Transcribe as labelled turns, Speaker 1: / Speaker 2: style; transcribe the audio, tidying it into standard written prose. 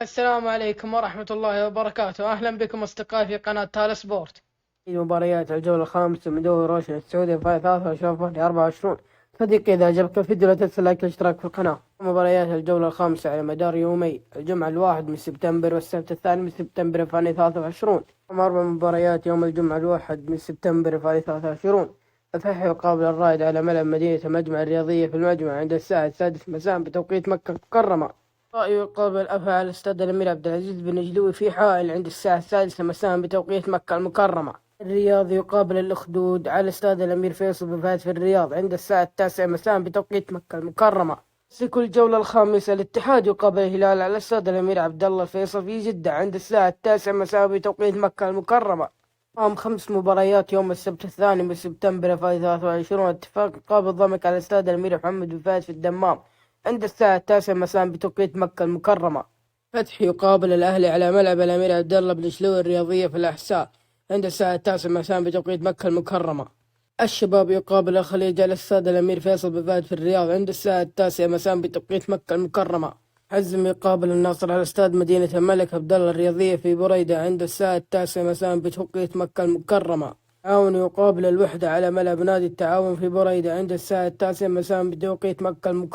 Speaker 1: السلام عليكم ورحمة الله وبركاته. أهلا بكم أصدقائي في قناة تال سبورت. مباريات الجولة الخامسة من دوري روشن السعودي في 23/24. صديقي إذا عجبك الفيديو لا تنسى لايك والاشتراك في القناة. مباريات الجولة الخامسة على مدار يومي الجمعة 1 من سبتمبر والسبت 2 من سبتمبر 2023. أربع مباريات يوم الجمعة 1 من سبتمبر 2023. الفتح يقابل الرائد على ملعب مدينة المجمع الرياضية في المجمع عند الساعة 6 مساء بتوقيت مكة المكرمة. يقابل الأفعى على استاد الأمير عبد العزيز بن جلوي في حائل عند الساعة 6 مساء بتوقيت مكة المكرمة. الرياض يقابل الأخدود على استاد الأمير فيصل بن فهد في الرياض عند الساعة 9 مساء بتوقيت مكة المكرمة. في كل الجولة الخامسة الاتحاد يقابل الهلال على استاد الأمير عبد الله الفيصل في جدة عند الساعة 9 مساء بتوقيت مكة المكرمة. 5 مباريات يوم السبت 2 من سبتمبر 2023. اتفاق يقابل ضمك على استاد الأمير محمد بن فهد في الدمام عند الساعة 9 مساء بتوقيت مكة المكرمة. فتح يقابل الأهلي على ملعب الأمير عبد الله بن شلوي الرياضية في الأحساء عند الساعة 9 مساء بتوقيت مكة المكرمة. الشباب يقابل الخليج على استاد الأمير فيصل بن فهد في الرياض عند الساعة 9 مساء بتوقيت مكة المكرمة. حزم يقابل النصر على استاد مدينة الملك عبد الله الرياضية في بريدة عند الساعة 9 مساء بتوقيت مكة المكرمة. تعاون يقابل الوحدة على ملعب نادي التعاون في بريدة عند الساعة 9 مساء بتوقيت مكة المكرمة.